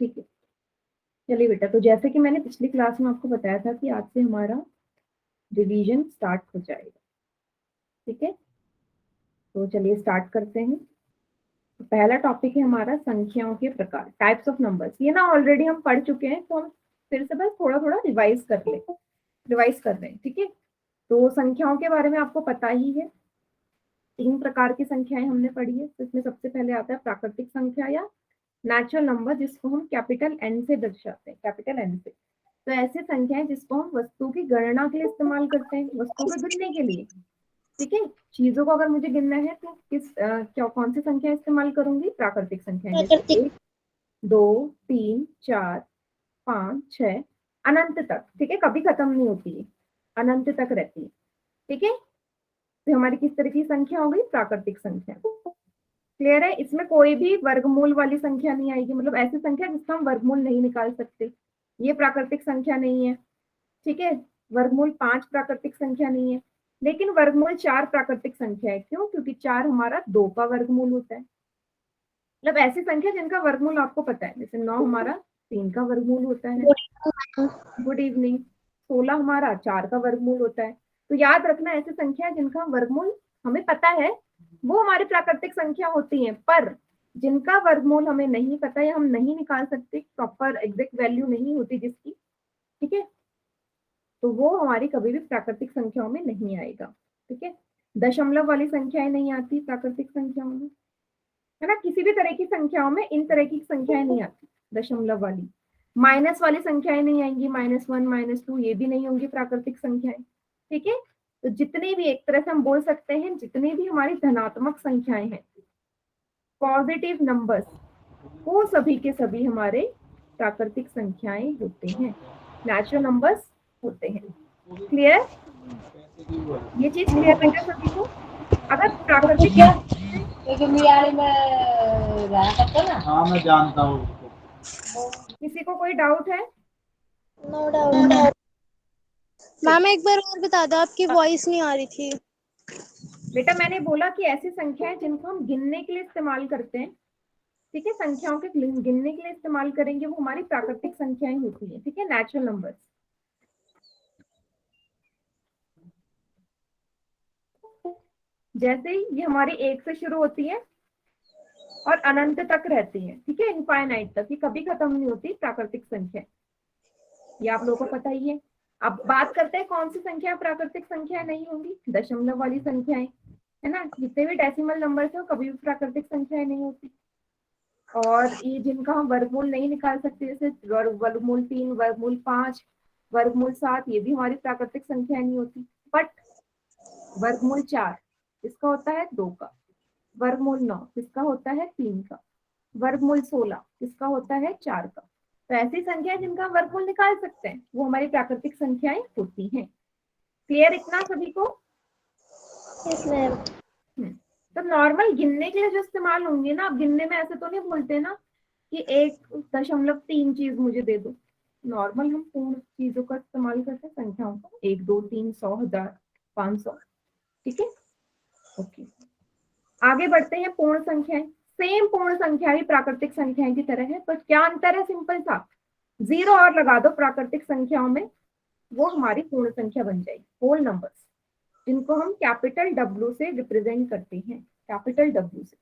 ठीक है, चलिए बेटा, तो जैसे कि मैंने पिछली क्लास में आपको बताया था कि आज से हमारा रिवीजन स्टार्ट हो जाएगा। ठीक है, तो चलिए स्टार्ट करते हैं। तो पहला टॉपिक है हमारा संख्याओं के प्रकार, टाइप्स ऑफ नंबर्स। ये ना ऑलरेडी हम पढ़ चुके हैं, तो हम फिर से बस थोड़ा थोड़ा रिवाइज कर रहे हैं। ठीक है, तो संख्याओं के बारे में आपको पता ही है, 3 प्रकार की संख्याएं हमने पढ़ी है। तो इसमें सबसे पहले आता है प्राकृतिक संख्या या नेचुरल नंबर, जिसको हम कैपिटल एन से दर्शाते हैं, कैपिटल एन से। तो ऐसी संख्याएं जिसको हम वस्तु की गणना के लिए इस्तेमाल करते हैं, वस्तु को गिनने के लिए। ठीक है, चीजों को अगर मुझे गिनना है तो कौन सी संख्या इस्तेमाल करूंगी? प्राकृतिक संख्या, जैसे 1 2 3 4 5 6 अनंत तक। ठीक है, कभी खत्म नहीं होती है, अनंत तक रहती है। ठीक है, तो हमारी किस तरह की संख्या हो गई? प्राकृतिक संख्या। क्लियर है? इसमें कोई भी वर्गमूल वाली संख्या नहीं आएगी, मतलब ऐसी संख्या जिसका हम वर्गमूल नहीं निकाल सकते, ये प्राकृतिक संख्या नहीं है। ठीक है, वर्गमूल 5 प्राकृतिक संख्या नहीं है, लेकिन वर्गमूल 4 प्राकृतिक संख्या है। क्यों? क्योंकि 4 हमारा 2 का वर्गमूल होता है। मतलब ऐसी संख्या जिनका वर्गमूल आपको पता है, जैसे 9 हमारा 3 का वर्गमूल होता है। Good evening. 16 हमारा 4 का वर्गमूल होता है। तो याद रखना, ऐसी संख्या जिनका वर्गमूल हमें पता है वो हमारी प्राकृतिक संख्या होती है, पर जिनका वर्गमूल हमें नहीं पता या हम नहीं निकाल सकते, प्रॉपर एग्जैक्ट वैल्यू नहीं होती जिसकी, ठीक है, तो वो हमारी कभी भी प्राकृतिक संख्याओं में नहीं आएगा। ठीक है, दशमलव वाली संख्याएं नहीं आती प्राकृतिक संख्याओं में, है ना। किसी भी तरह की संख्याओं में इन तरह की संख्याएं नहीं आती, दशमलव वाली। माइनस वाली संख्याएं नहीं आएंगी, -1 -2 ये भी नहीं होंगी प्राकृतिक संख्याएं। ठीक है, तो जितनी भी, एक तरह से हम बोल सकते हैं, जितनी भी हमारी धनात्मक संख्याएं हैं, पॉजिटिव नंबर्स, वो सभी के सभी हमारे प्राकृतिक संख्याएं होते हैं, नेचुरल नंबर्स होते हैं। क्लियर? ये चीज क्लियर बेटा सभी को? अगर प्राकृतिक, हाँ मैं जानता हूँ उसको। किसी को कोई डाउट है? No doubt. मैम एक बार और बता दो, आपकी वॉइस नहीं आ रही थी। बेटा मैंने बोला कि ऐसी संख्याएं जिनको हम गिनने के लिए इस्तेमाल करते हैं, ठीक है, संख्याओं के गिनने के लिए इस्तेमाल करेंगे, वो हमारी प्राकृतिक संख्याएं होती है। ठीक है, नेचुरल नंबर्स। जैसे ये हमारी 1 से शुरू होती है और अनंत तक रहती है। ठीक है, इनफाइनाइट तक, ये कभी खत्म नहीं होती प्राकृतिक संख्या, ये आप लोगों को पता ही है। अब बात करते हैं कौन सी संख्या प्राकृतिक संख्या नहीं होंगी? दशमलव वाली संख्याएं, है ना। जितने भी डेसिमल नंबर है वो कभी भी प्राकृतिक संख्याएं नहीं होती। और ये जिनका हम वर्गमूल नहीं निकाल सकते, जैसे वर्गमूल 3, वर्गमूल 5, वर्गमूल 7, ये भी हमारी प्राकृतिक संख्या नहीं होती। बट वर्गमूल 4 इसका होता है 2 का, वर्गमूल 9 इसका होता है 3 का, वर्गमूल 16 इसका होता है 4 का। तो ऐसी संख्या जिनका वर्गमूल निकाल सकते हैं वो हमारी प्राकृतिक संख्याएं होती हैं। क्लियर इतना सभी को? Yes ma'am. तो नॉर्मल गिनने के लिए जो इस्तेमाल होंगे ना, अब गिनने में ऐसे तो नहीं बोलते ना कि 1.3 चीज मुझे दे दो। नॉर्मल हम पूर्ण चीजों का इस्तेमाल करते हैं, संख्याओं का, 1 2 3 100 1000 500। ठीक है, ओके, आगे बढ़ते हैं। पूर्ण संख्याएं, सेम पूर्ण संख्या भी प्राकृतिक संख्याएं की तरह है, पर क्या अंतर है? सिंपल सा, 0 और लगा दो प्राकृतिक संख्याओं में, वो हमारी पूर्ण संख्या बन जाएगी, होल नंबर्स, जिनको हम कैपिटल W से रिप्रेजेंट करते हैं, कैपिटल W से।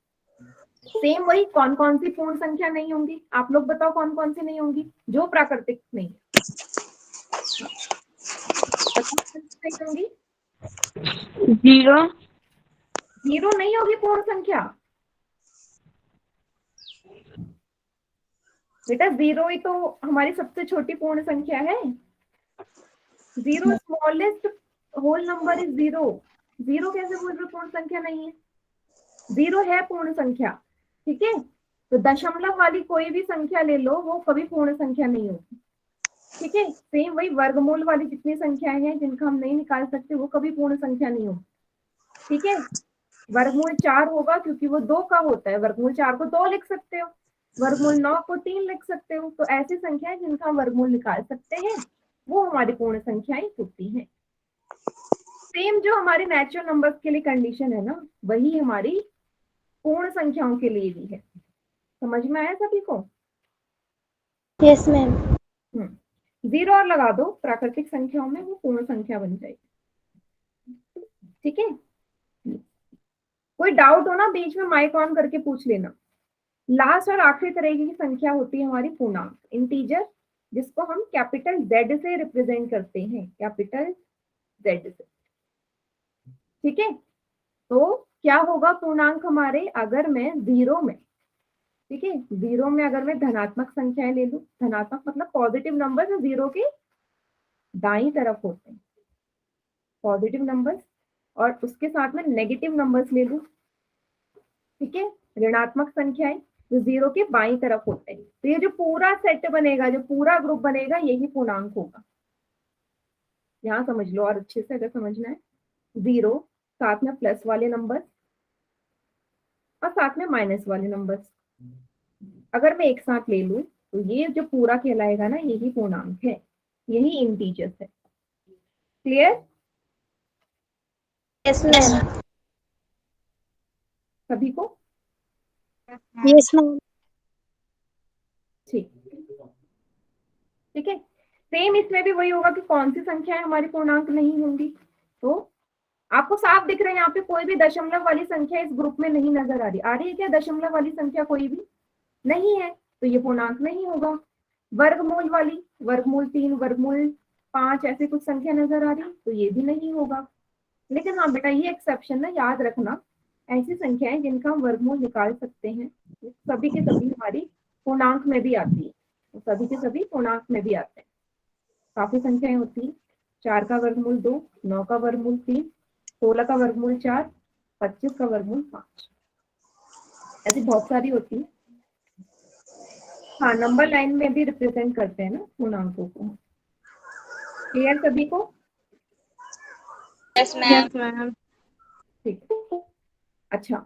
सेम वही, कौन कौन सी पूर्ण संख्या नहीं होंगी? आप लोग बताओ कौन कौन सी नहीं होंगी जो प्राकृतिक नहीं है? नहीं होंगी? 0 0 नहीं होगी पूर्ण संख्या बेटा, 0 ही तो हमारी सबसे छोटी पूर्ण संख्या है। 0 स्मॉलेस्ट होल नंबर इज 0। 0 कैसे बोल रहे पूर्ण संख्या नहीं है? 0 है पूर्ण संख्या। ठीक है, तो दशमलव वाली कोई भी संख्या ले लो, वो कभी पूर्ण संख्या नहीं होगी। ठीक है, सेम वही वर्गमूल वाली जितनी संख्याएं हैं जिनका हम नहीं निकाल सकते, वो कभी पूर्ण संख्या नहीं होगी। ठीक है, वर्गमूल 4 होगा क्योंकि वो 2 का होता है, वर्गमूल 4 को 2 लिख सकते हो, वर्गमूल 9 को 3 लिख सकते हो। तो ऐसी संख्याएं जिनका हम वर्गमूल निकाल सकते हैं वो हमारी पूर्ण संख्याएं होती हैं। सेम जो हमारे नेचुरल नंबर्स के लिए कंडीशन है ना, वही हमारी पूर्ण संख्याओं के लिए भी है। समझ में आया सभी को? Yes ma'am. 0 और लगा दो, प्राकृतिक संख्याओं में वो पूर्ण संख्या बन जाएगी। ठीक है, कोई डाउट हो ना बीच में माइक ऑन करके पूछ लेना। लास्ट और आखिरी तरह की संख्या होती है हमारी पूर्णांक, इंटीजर, जिसको हम कैपिटल Z से रिप्रेजेंट करते हैं, कैपिटल Z से। ठीक है, तो क्या होगा पूर्णांक हमारे, अगर मैं 0 में, ठीक है, 0 में अगर मैं धनात्मक संख्याएं ले लूं, धनात्मक मतलब पॉजिटिव नंबर जो 0 के दाईं तरफ होते हैं, पॉजिटिव नंबर्स, और उसके साथ में नेगेटिव नंबर्स ले लूं, ठीक है, ऋणात्मक संख्याएं जो 0 के बाईं तरफ होते हैं, तो ये जो पूरा सेट बनेगा, जो पूरा ग्रुप बनेगा, यही पूर्णांक होगा। यहां समझ लो और अच्छे से अगर समझना है, 0 साथ में प्लस वाले नंबर और साथ में माइनस वाले नंबर्स अगर मैं एक साथ ले लूं, तो ये जो पूरा कहलाएगा ना, यही पूर्णांक है, यही इंटीजर्स है। क्लियर? Yes ma'am. सभी को? Yes ma'am. ठीक, ठीक है। सेम इसमें भी वही होगा कि कौन सी संख्याएं हमारी पूर्णांक नहीं होंगी। तो आपको साफ दिख रहा है यहाँ पे कोई भी दशमलव वाली संख्या इस ग्रुप में नहीं नजर आ रही है क्या? दशमलव वाली संख्या कोई भी नहीं है, तो ये पूर्णांक नहीं होगा। वर्गमूल वाली, वर्गमूल 3, वर्गमूल 5 ऐसे कुछ संख्या नजर आ रही, तो ये भी नहीं होगा। लेकिन हाँ बेटा, ये एक्सेप्शन ना याद रखना, ऐसी संख्याएं जिनका हम वर्गमूल निकाल सकते हैं, सभी के सभी हमारी पूर्णांक में भी आती है, तो सभी के सभी पूर्णांक में भी आते हैं। काफी संख्याएं होती है, 4 का वर्गमूल 2, 9 का वर्गमूल 3, 16 का वर्गमूल 4, 25 का वर्गमूल 5, ऐसी बहुत सारी होती है। हाँ, नंबर लाइन में भी रिप्रेजेंट करते हैं ना पूर्णांकों को। क्लियर सभी को? Yes ma'am. ठीक, अच्छा,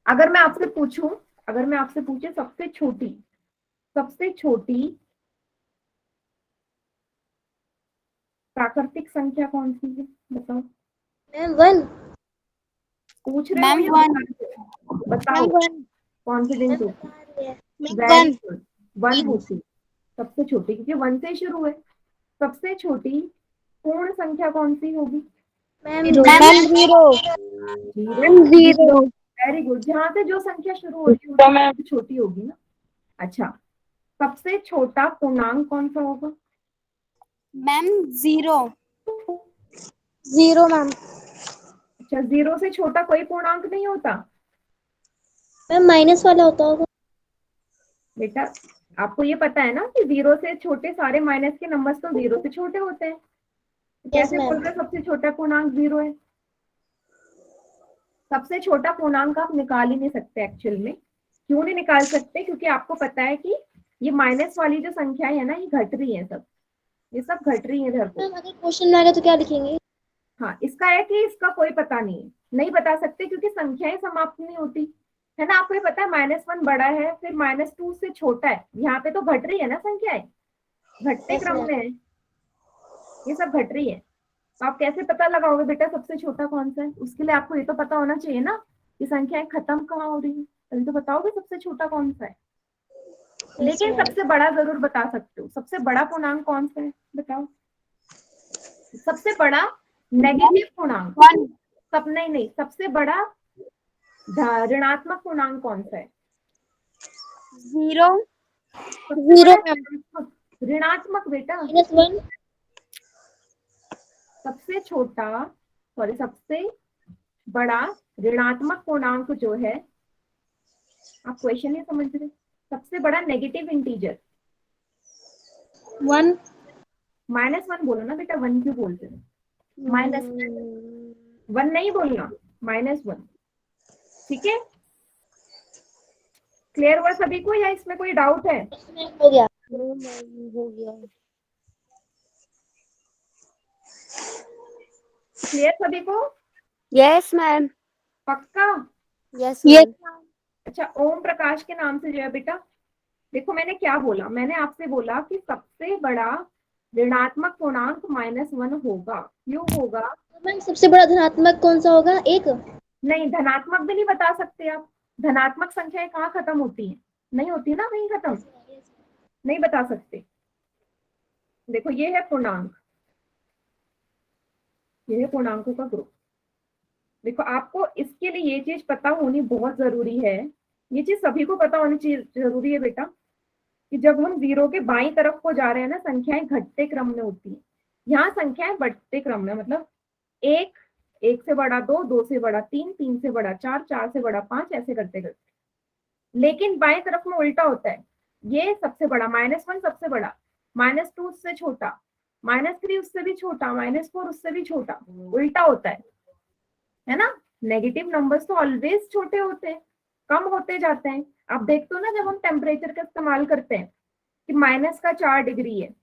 अगर मैं आपसे पूछूं, अगर मैं आपसे पूछे सबसे छोटी प्राकृतिक संख्या कौन सी है, बताओ। मैम 1। पूछ रहे हो या बताओ? कॉन्फिडेंस होती है, वेरी गुड, 1 होती है सबसे छोटी, क्योंकि 1 से शुरू है। सबसे छोटी पूर्ण संख्या कौन सी होगी? मैम 0। वेरी गुड, जहाँ से जो संख्या शुरू होती है सबसे छोटी होगी ना। अच्छा, सबसे छोटा पूर्णांक कौन सा होगा? Ma'am 0 ma'am. अच्छा, 0 से छोटा कोई पूर्णांक नहीं होता मैम माइनस वाला होता होगा बेटा? आपको ये पता है ना कि 0 से छोटे सारे माइनस के नंबर्स तो 0 से छोटे होते हैं। कैसे बोल रहे सबसे छोटा पूर्णांक 0 है? सबसे छोटा पूर्णांक आप निकाल ही नहीं सकते एक्चुअल में। क्यों नहीं निकाल सकते? क्योंकि आपको पता है कि ये माइनस वाली जो संख्या है ना, ये घट रही है, सब ये सब घट रही है इधर को। मैम अगर क्वेश्चन में आएगा तो क्या लिखेंगे? हाँ, इसका है कि इसका कोई पता नहीं है, नहीं बता सकते, क्योंकि संख्याएं समाप्त नहीं होती है ना। आपको ये पता है -1 बड़ा है, फिर -2 से छोटा है, यहाँ पे तो घट रही है ना संख्याएं, घटते क्रम में है, ये सब घट रही है। तो आप कैसे पता लगाओगे बेटा सबसे छोटा कौन सा है? उसके लिए आपको ये तो पता होना चाहिए ना कि संख्याएं खत्म कहाँ हो रही है, तभी तो बताओगे सबसे छोटा कौन सा है। लेकिन सबसे बड़ा जरूर बता सकते हो। सबसे बड़ा पूर्णांक कौन सा है बताओ? सबसे बड़ा नेगेटिव पूर्णांक, सब नहीं, सबसे बड़ा ऋणात्मक पूर्णांक कौन सा है? 0 ऋणात्मक बेटा। -1 सबसे छोटा, सॉरी, सबसे बड़ा ऋणात्मक पूर्णांक जो है, आप क्वेश्चन नहीं समझ रहे, सबसे बड़ा नेगेटिव इंटीजर 1 -1 बोलो ना बेटा, 1 क्यों बोलते हो? -1 नहीं बोलना, -1। ठीक है, क्लियर हुआ सभी को या इसमें कोई डाउट है? हो गया। क्लियर सभी को? Yes ma'am. पक्का? यस। अच्छा, ओम प्रकाश के नाम से जो है बेटा, देखो मैंने क्या बोला, मैंने आपसे बोला कि सबसे बड़ा ऋणात्मक पूर्णांक -1 होगा। क्यों होगा? मैम सबसे बड़ा धनात्मक कौन सा होगा? 1? नहीं, धनात्मक भी नहीं बता सकते आप। धनात्मक संख्याएं कहाँ खत्म होती हैं? नहीं होती ना, वहीं खत्म। नहीं बता सकते। देखो ये है पूर्णांक, ये है पूर्णांकों का ग्रुप। देखो आपको इसके लिए ये चीज पता होनी बहुत जरूरी है, ये चीज सभी को पता होनी चाहिए, जरूरी है बेटा, कि जब हम जीरो के बाईं तरफ को जा रहे हैं ना, संख्याएं घटते क्रम में होती हैं, यहाँ संख्याएं बढ़ते क्रम में, मतलब एक, एक से बड़ा दो, दो से बड़ा तीन, तीन से बड़ा चार, चार से बड़ा पांच, ऐसे करते करते। लेकिन बाएं तरफ में उल्टा होता है, ये सबसे बड़ा, -1 सबसे बड़ा, -2 उससे छोटा, -3 उससे भी छोटा, -4 उससे भी छोटा, उल्टा होता है ना। नेगेटिव नंबर्स तो ऑलवेज छोटे होते हैं, कम होते जाते हैं। आप देखते हो ना, जब हम टेम्परेचर का इस्तेमाल करते हैं कि -4 डिग्री है,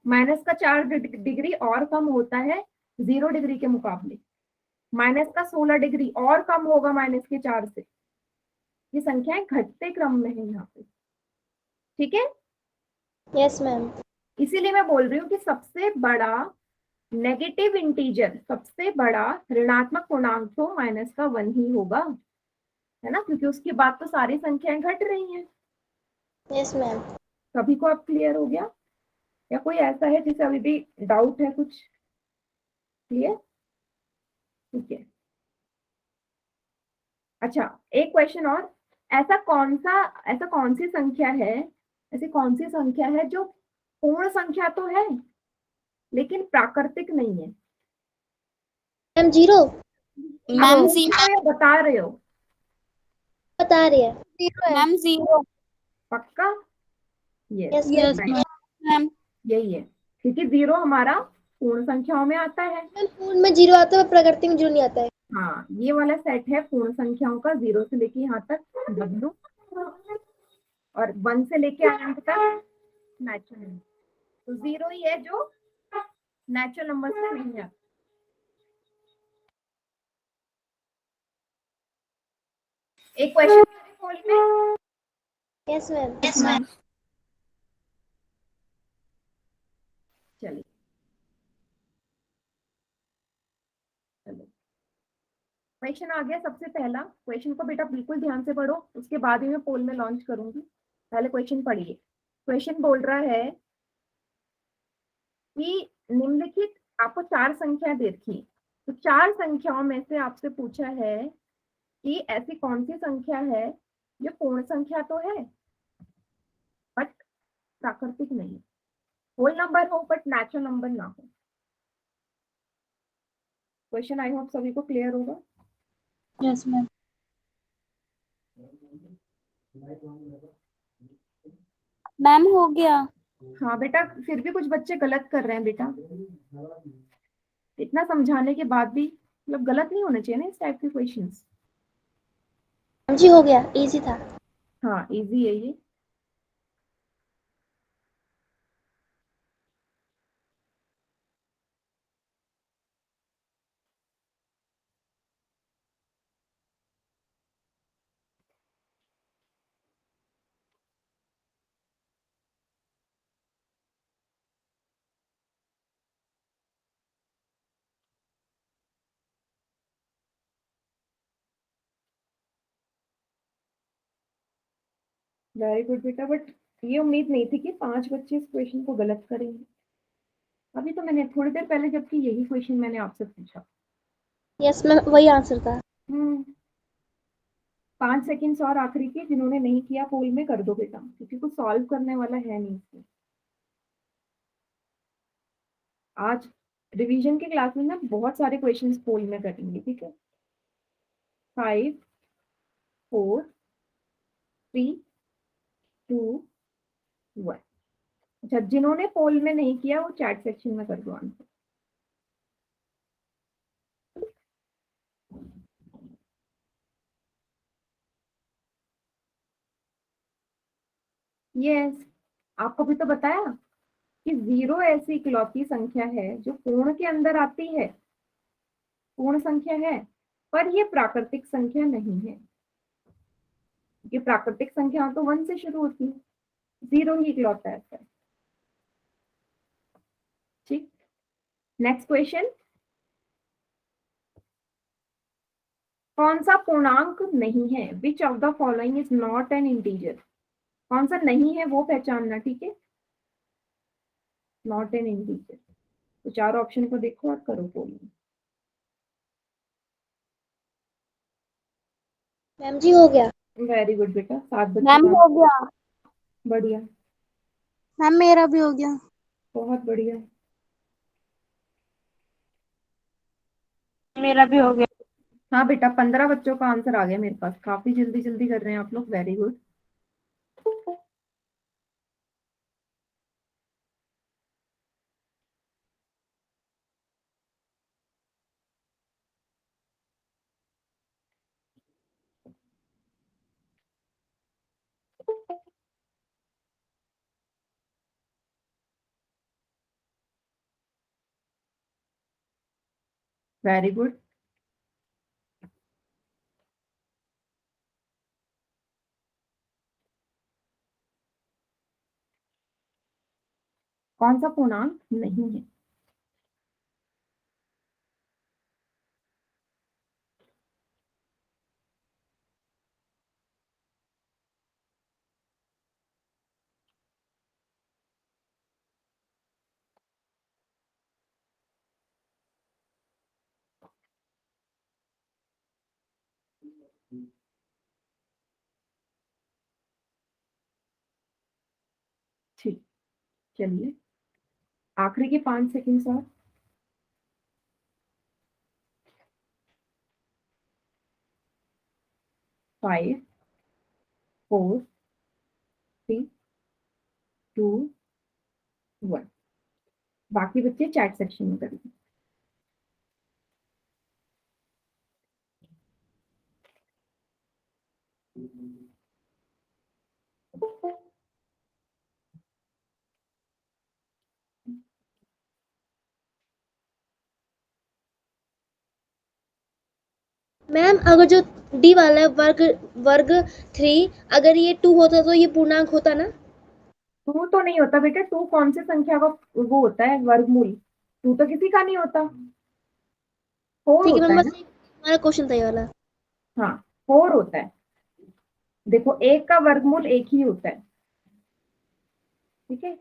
-4 डिग्री और कम होता है 0 डिग्री के मुकाबले, -16 डिग्री और कम होगा -4 से। ये संख्याएं घटते क्रम में है यहाँ पे, ठीक है। Yes ma'am. इसीलिए मैं बोल रही हूँ कि सबसे बड़ा नेगेटिव इंटीजर, सबसे बड़ा ऋणात्मक पूर्णांक तो -1 ही होगा, है ना, क्योंकि उसके बाद तो सारी संख्याएं घट रही हैं। Yes ma'am. सभी को अब क्लियर हो गया, या कोई ऐसा है जिसे अभी भी डाउट है कुछ? क्लियर, ठीक है। अच्छा, एक क्वेश्चन और, ऐसा कौन सी संख्या है, ऐसी कौन सी संख्या है जो पूर्ण संख्या तो है लेकिन प्राकृतिक नहीं है? Ma'am zero. मैम जीरो, या बता रहे हो? बता रही है। Ma'am zero. पक्का? Yes yes ma'am. मैम। यही है, क्योंकि जीरो हमारा पूर्ण संख्याओं में आता है। मैम पूर्ण में जीरो आता है, प्रकृति में जीरो नहीं आता है। हाँ, ये वाला सेट है पूर्ण संख्याओं का, 0 से लेके यहाँ तक W, और 1 से लेके अनंत तक नेचुरल। तो 0 ही है जो नेचुरल नंबर से नहीं आता। एक क्वेश्चन खोल में। Yes ma'am. Yes ma'am. चलिए, चलो क्वेश्चन आ गया। सबसे पहला क्वेश्चन को बेटा बिल्कुल ध्यान से पढ़ो, उसके बाद ही मैं पोल में लॉन्च करूंगी। पहले क्वेश्चन पढ़िए। क्वेश्चन बोल रहा है कि निम्नलिखित, आपको 4 संख्या दे रखी, तो 4 संख्याओं में से आपसे पूछा है कि ऐसी कौन सी संख्या है जो पूर्ण संख्या तो है बट प्राकृतिक नहीं, होल नंबर हो बट नेचुरल नंबर ना हो। क्वेश्चन आई होप सभी को क्लियर होगा। Yes ma'am. मैम हो गया। हाँ बेटा, फिर भी कुछ बच्चे गलत कर रहे हैं बेटा, इतना समझाने के बाद भी, मतलब गलत नहीं होने चाहिए ना इस टाइप के क्वेश्चंस। जी हो गया, इजी था। हाँ, इजी है ये। वेरी गुड बेटा, बट ये उम्मीद नहीं थी कि 5 बच्चे इस क्वेश्चन को गलत करेंगे। अभी तो मैंने थोड़ी देर पहले, जबकि यही क्वेश्चन मैंने आपसे पूछा। यस मैम, वही आंसर था। 5 सेकेंड्स और आखिरी के, जिन्होंने नहीं किया पोल में कर दो बेटा, क्योंकि कुछ सॉल्व करने वाला है नहीं इसमें। आज रिवीजन के क्लास में ना बहुत सारे क्वेश्चंस पोल में करेंगे, ठीक है। 5 4 3 2 1। अच्छा, जिन्होंने पोल में नहीं किया वो चैट सेक्शन में कर दो आंसर। यस, आपको भी तो बताया कि 0 ऐसी इकलौती संख्या है जो पूर्ण के अंदर आती है, पूर्ण संख्या है, पर ये प्राकृतिक संख्या नहीं है। ये प्राकृतिक संख्या तो 1 से शुरू होती है, 0 ही इकलौता ऐसा है। ठीक, नेक्स्ट क्वेश्चन। कौन सा पूर्णांक नहीं है? Which of the following is not an integer? कौन सा नहीं है वो पहचानना, ठीक है। Not an integer. तो चार ऑप्शन को देखो और करो पोलिंग। मैम जी हो गया। वेरी गुड बेटा, 7 बच्चों मैम का। हो गया। बढ़िया, मैम मेरा भी हो गया। बहुत बढ़िया। मेरा भी हो गया। हाँ बेटा, 15 बच्चों का आंसर आ गया मेरे पास। काफी जल्दी जल्दी कर रहे हैं आप लोग, वेरी गुड। Very good. कौन सा पूर्णांक नहीं है? ठीक, चलिए आखिरी के 5 सेकंड्स और। 5, 4, 3, 2, 1। बाकी बच्चे चैट सेक्शन में करेंगे। मैम अगर जो डी वाला है वर्ग वर्ग 3, अगर ये 2 होता तो ये पूर्णांक होता ना? 2 तो नहीं होता बेटा। 2 कौन सी संख्या का वो होता है, वर्गमूल। 2 तो किसी का नहीं होता। 4 ठीक है होता मैम, है बस ना। हमारा क्वेश्चन था ये वाला। हाँ, 4 होता है। देखो, एक का वर्गमूल एक ही होता है, ठीक है।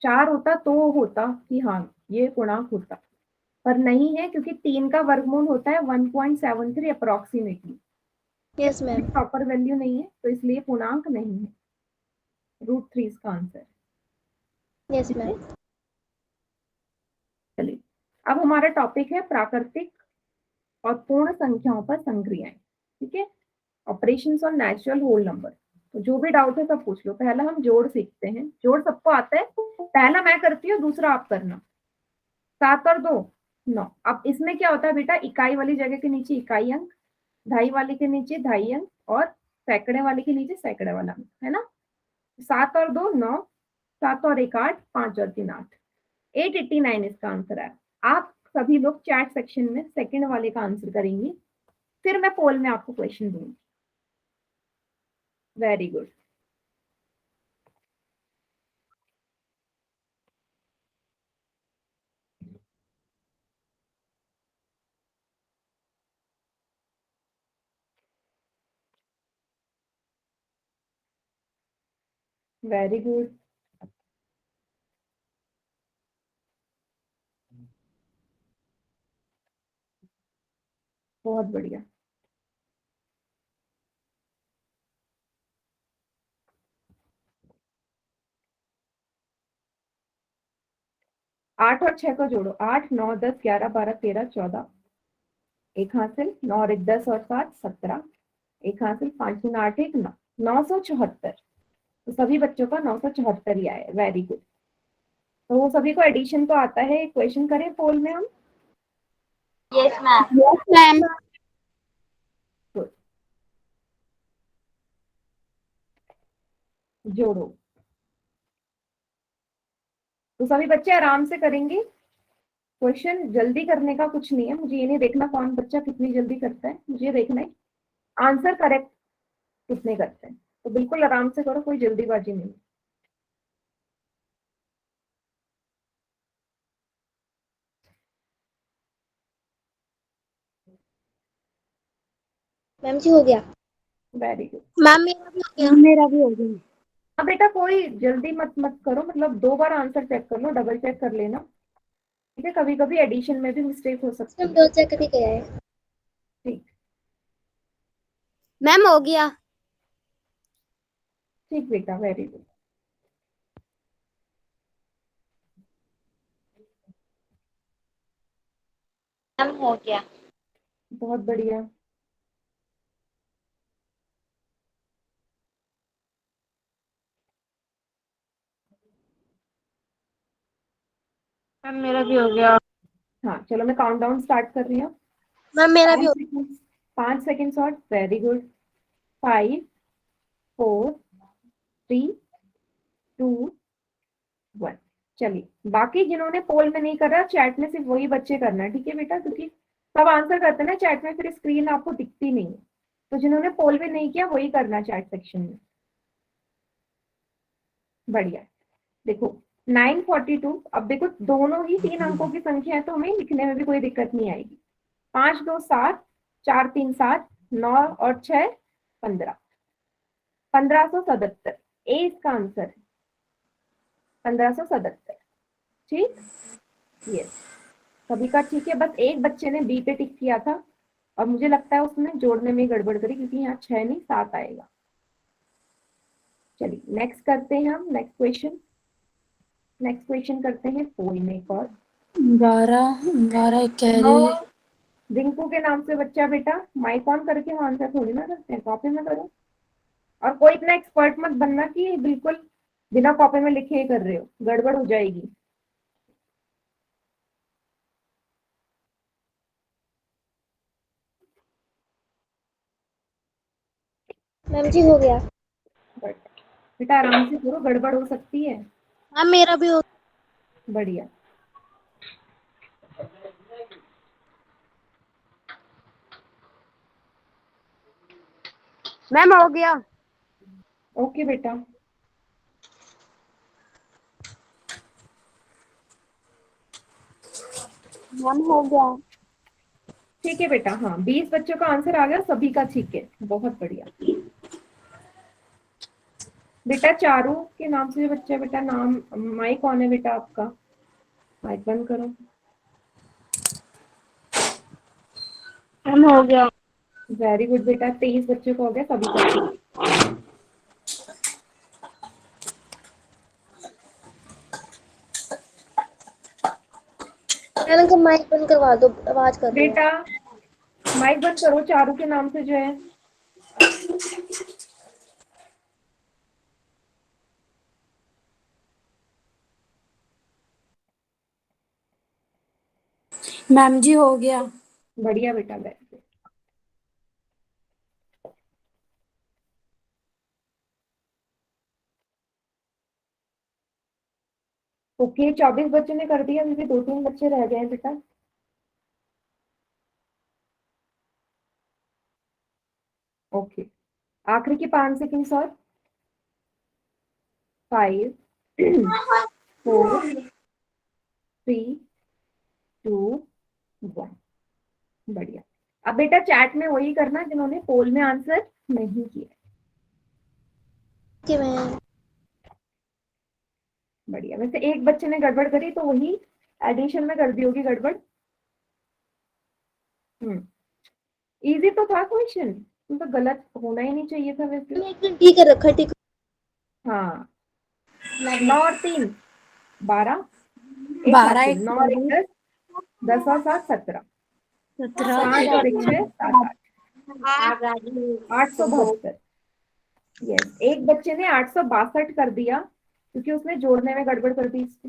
4 होता तो होता कि हाँ ये पूर्णांक होता, पर नहीं है क्योंकि 3 का वर्गमूल होता है 1.73 approximately. Yes ma'am. Proper value नहीं है, तो इसलिए पूर्णांक नहीं है। √3 इसका आंसर। यस ठीक है, मैम। चलिए अब हमारा टॉपिक है प्राकृतिक और पूर्ण संख्याओं पर संक्रियाएं। ठीक है, operations on natural whole number. तो जो भी डाउट है सब पूछ लो। पहला हम जोड़ सीखते हैं। जोड़ सबको आता है। पहला मैं करती हूँ, दूसरा आप करना। 7 और 2, 9। अब इसमें क्या होता है बेटा, इकाई वाली जगह के नीचे इकाई अंक, ढाई वाले के नीचे ढाई अंक, और सैकड़े वाले के नीचे सैकड़े वाला अंक, है ना। 7 और 2, 9। 7 और 1, 8। 5 और 3, 8। 889 इसका आंसर है। आप सभी लोग चैट सेक्शन में सेकंड वाले का आंसर करेंगे, फिर मैं पोल में आपको क्वेश्चन दूंगी। Very good. Very good. बहुत बढ़िया। 8 और 6 को जोड़ो। 8, 9, 10, 11, 12, 13, 14। एक हासिल। 9 और 1, 10 और 7, 17। एक हासिल। 5, 3, 8, 1, 9। 974। तो सभी बच्चों का 974 ही आया। Very good. तो सभी को एडिशन तो आता है। क्वेश्चन करें पोल में हम। Yes ma'am. Yes ma'am. Good. जोड़ो। तो सभी बच्चे आराम से करेंगे। क्वेश्चन जल्दी करने का कुछ नहीं है। मुझे ये नहीं देखना कौन बच्चा कितनी जल्दी करता है, मुझे ये देखना है आंसर करेक्ट कितने करते हैं। तो बिल्कुल आराम से करो, कोई जल्दीबाजी नहीं। मैम जी हो गया। Very good. मैम मेरा भी हो गया। मेरा भी हो गया। अब बेटा कोई जल्दी मत करो, मतलब 2 बार आंसर चेक कर लो, डबल चेक कर लेना, ठीक है। कभी कभी एडिशन में भी मिस्टेक हो सकती मैम है। दो चेक करके गया है। ठीक, मैम हो गया। ठीक बेटा, वेरी गुड। मैम हो गया। बहुत बढ़िया। मैम मेरा भी हो गया। हाँ चलो, मैं काउंटडाउन स्टार्ट कर रही हूँ। मैम मेरा भी 5 हो सेकेंड, 5 सेकेंड और। Very good. 5 4 3 2 1। चलिए, बाकी जिन्होंने पोल में नहीं करा, चैट में सिर्फ वही बच्चे करना है, ठीक है बेटा, क्योंकि सब आंसर करते हैं ना चैट में, फिर स्क्रीन आपको दिखती नहीं है। तो जिन्होंने पोल में नहीं किया वही करना चैट सेक्शन में। बढ़िया। देखो 942। अब देखो दोनों ही 3 अंकों की संख्या है, तो हमें लिखने में भी कोई दिक्कत नहीं आएगी। 5 2 7, 4 3 7, 9 और 6 15, 1577। ए इसका आंसर है, 1577। ठीक, यस, सभी का ठीक है। बस एक बच्चे ने बी पे टिक किया था, और मुझे लगता है उसने जोड़ने में गड़बड़ करी, क्योंकि यहाँ 6 नहीं 7 आएगा। चलिए नेक्स्ट करते हैं हम, नेक्स्ट क्वेश्चन। नेक्स्ट क्वेश्चन करते हैं पोल में एक और। 12 कह नो, रही है। रिंकू के नाम से बच्चा, बेटा माइक ऑन करके हम आंसर थोड़ी ना करते हैं, कॉपी में करो। और कोई इतना एक्सपर्ट मत बनना कि बिल्कुल बिना कॉपी में लिखे ही कर रहे हो, गड़बड़ हो जाएगी। मैम जी हो गया। बट बेटा आराम से करो, गड़बड़ हो सकती है। मैम मेरा भी हो बढ़िया। मैम हो गया। ओके बेटा। मैम हो गया। ठीक है बेटा, हाँ 20 बच्चों का आंसर आ गया, सभी का ठीक है, बहुत बढ़िया। बेटा चारू के नाम से जो बच्चा है, बेटा नाम, माइक कौन है बेटा आपका, माइक बंद करो। मैम हो गया। वेरी गुड बेटा, 23 बच्चों को हो गया, सभी का ठीक। मैम इनका माइक बंद करवा दो, आवाज कर रही है। बेटा माइक बंद करो, चारू के नाम से जो है। मैम जी हो गया। बढ़िया बेटा, वेरी गुड। ओके 24 बच्चों ने कर दिया, क्योंकि 2-3 बच्चे रह गए हैं बेटा। ओके, आखिरी के 5 सेकेंड और। 5 4 3 2 1। बढ़िया। अब बेटा चैट में वही करना जिन्होंने पोल में आंसर नहीं किया। कि मैम बढ़िया, वैसे एक बच्चे ने गड़बड़ करी, तो वही एडिशन में कर दी होगी गड़बड़। इजी तो था क्वेश्चन, तो गलत होना ही नहीं चाहिए था वैसे। एक मिनट ठीक है रखा, ठीक हाँ, 9 और 3 12, एक 12 हासिल, एक 9 और 1 10, 10 और 7 17, 17 5 और 1 6 7 8, 872। यस, एक बच्चे ने 862 कर दिया, क्योंकि उसने जोड़ने में गड़बड़ कर दी इसको।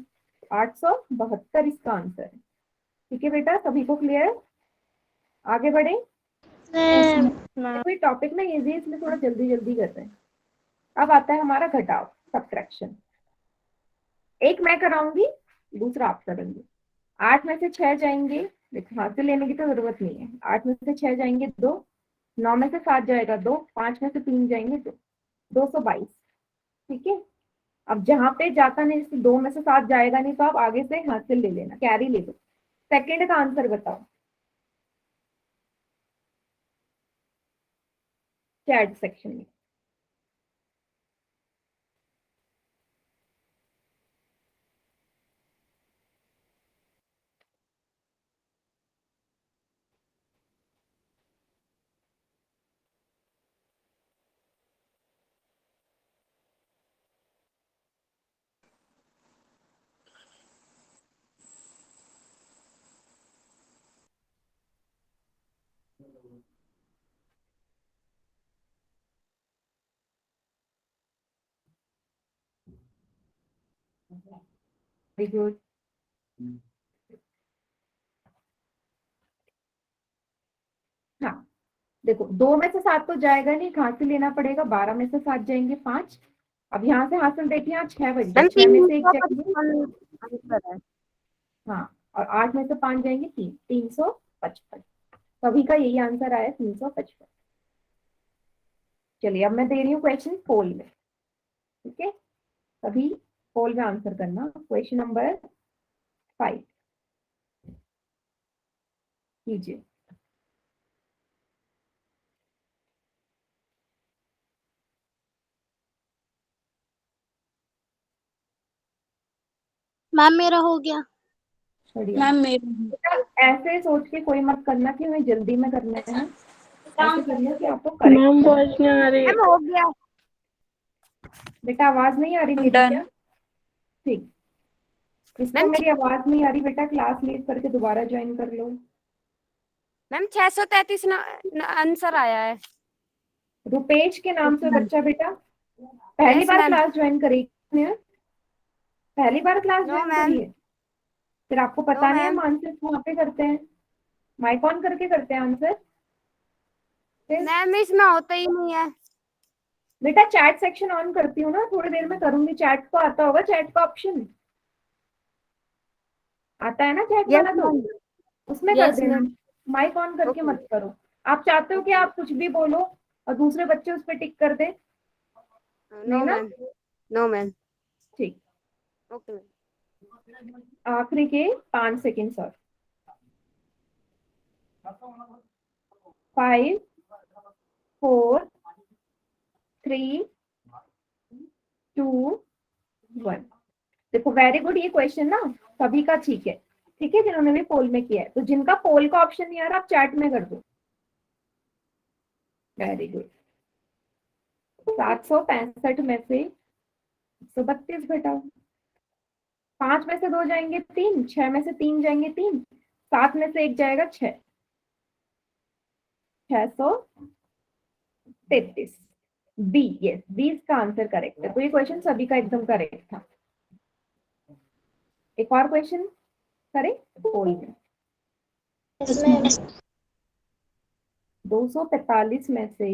872 इसका आंसर है। ठीक है बेटा, सभी को क्लियर, आगे बढ़े। मैम। कोई टॉपिक ना इजी है, इसलिए थोड़ा जल्दी जल्दी कर रहे हैं। अब आता है हमारा घटाव, सब्ट्रैक्शन। एक मैं कराऊंगी, दूसरा आप करेंगे। 8 में से 6 जाएंगे, देखो हाथ से लेने की तो जरूरत नहीं है। 8 में से 6 जाएंगे 2, 9 में से 7 जाएगा 2, 5 में से 3 जाएंगे 2, 222। ठीक है। अब जहां पे जाता नहीं, जैसे 2 में से 7 जाएगा नहीं, तो आप आगे से हाथ से ले लेना, कैरी ले लो। सेकंड का आंसर बताओ। चैट सेक्शन में। Very good. हाँ देखो, 2 में से 7 तो जाएगा नहीं, कहाँ से लेना पड़ेगा, 12 में से 7 जाएंगे 5। अब यहाँ से हासिल देखिए, यहाँ 6 बज गए, 6 में से 1 जाएंगे, हाँ, और 8 में से 5 जाएंगे 3, 355। सभी का यही आंसर आया, 355। चलिए अब मैं दे रही हूँ क्वेश्चन पोल में, ठीक है, सभी पोल में आंसर करना। क्वेश्चन नंबर 5 कीजिए। मैम मेरा हो गया। बढ़िया। मैम मेरा बेटा, ऐसे सोच के कोई मत करना कि हमें जल्दी में करना है, ऐसे करना कि आपको करेक्ट। मैम वॉइस नहीं आ रही। मैम हो गया। बेटा आवाज नहीं आ रही मेरी Done. क्या? ठीक, जिसको मेरी आवाज नहीं आ रही बेटा क्लास लीव करके दोबारा ज्वाइन कर लो। मैम 633 आंसर आया है। रुपेश के नाम से बच्चा बेटा पहली Yes, बार ma'am. क्लास ज्वाइन करी है? पहली बार क्लास No, ज्वाइन ma'am. करी है? फिर आपको पता No, नहीं हम ma'am. आंसर वहाँ पे करते हैं, माइक ऑन करके करते हैं आंसर। मैम इसमें होता ही नहीं है। बेटा चैट सेक्शन ऑन करती हूँ ना, थोड़ी देर में करूंगी, चैट को आता होगा, चैट का ऑप्शन आता है ना चैट Yes, वाला, तो ma'am. उसमें कर Yes, देना, ma'am. माइक ऑन करके Okay. मत करो। आप चाहते हो कि आप कुछ भी बोलो और दूसरे बच्चे उस पर टिक कर दे? No, नहीं ना? ma'am. No, ma'am. ठीक, Okay, ma'am. आखिरी के 5 सेकेंड और। 5 4 3 2 1। देखो वेरी गुड, ये क्वेश्चन ना सभी का ठीक है, ठीक है, जिन्होंने भी पोल में किया है। तो जिनका पोल का ऑप्शन नहीं आ रहा आप चैट में कर दो। Very good. 765 में से 132 घटाओ, 5 में से 2 जाएंगे 3, 6 में से 3 जाएंगे 3, 7 में से 1 जाएगा 6, 633। बी, यस, 20 का आंसर करेक्ट है। तो ये क्वेश्चन सभी का एकदम करेक्ट था। एक और क्वेश्चन करें पोल में। 245 में से